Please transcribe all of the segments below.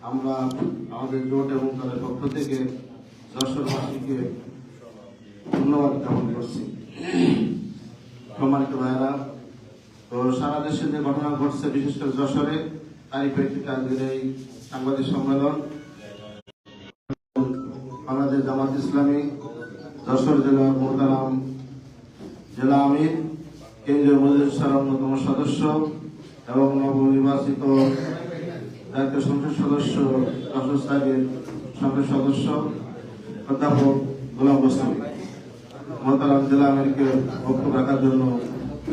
আমরা আমাদের জোট এবং দলের পক্ষ থেকে যশোরবাসীকে ধন্যবাদ জ্ঞাপন করছি। সম্মানিত ভাইয়েরা, তো সারা দেশে যে ঘটনা ঘটছে, বিশেষ করে যশোরে, তারই প্রেক্ষিতে আজকের এই সাংবাদিক সম্মেলন। বাংলাদেশ জামাত ইসলামী যশোর জেলার মোহতারাম জেলা আমির, কেন্দ্রীয় মজলিসের অন্যতম সদস্য এবং নবনির্বাচিত জাতীয় সংসদ সদস্য যশোর সাহেবের সংসদ সদস্য অধ্যাপক গোলাম গোস্বামী মোহতারাম জেলা আমিরকে বক্তব্য রাখার জন্য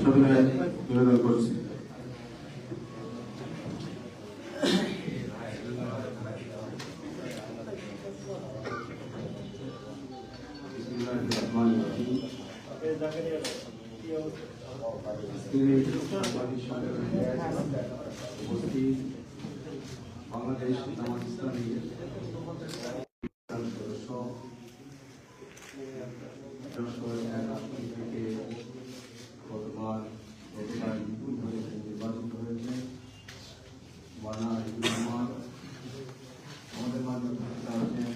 সবিনয় নিবেদন করছি। বাংলাদেশ জামাত ইসলামী থেকে গতবার নির্বাচিত হয়েছে আমাদের মাধ্যমে আছেন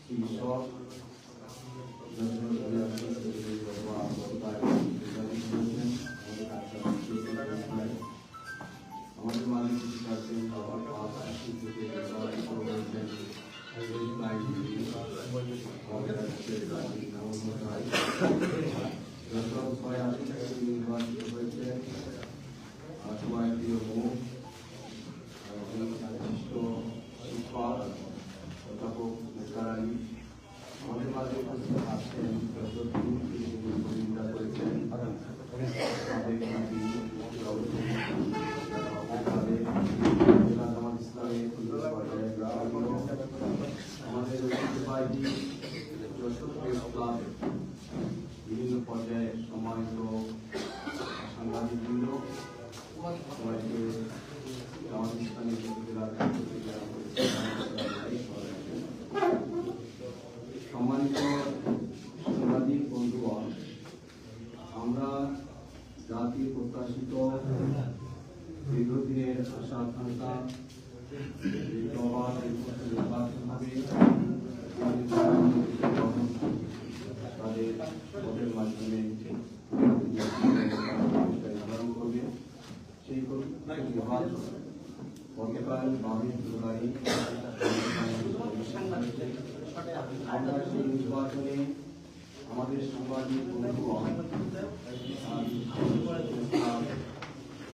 চিকিৎসক আমাদের মাঝে আছেন নির্বাচিত হয়েছে বিশিষ্ট শিক্ষক অধ্যাপক মুক্তার আলী। আমাদের মাঝে উপস্থিত আছেন করেছেন আমাদের ঐতিহ্যবাহী যশোর প্রেস ক্লাব, বিভিন্ন পর্যায়ে সম্মানিত সাংবাদিকবৃন্দ, সবাইকে জামাত ইসলামী জেলার সম্মানিত সাংবাদিক বন্ধুগণ, আমরা জাতির প্রত্যাশিত দীর্ঘদিনের আশা আকাঙ্ক্ষা নির্বাচন হবে, তাদের ভোটের মাধ্যমে নির্ধারণ করবে। সেই নির্বাচন গতকাল 22 জুলাই আমরা সেই নির্বাচনে আমাদের সাংবাদিক বন্ধুগণ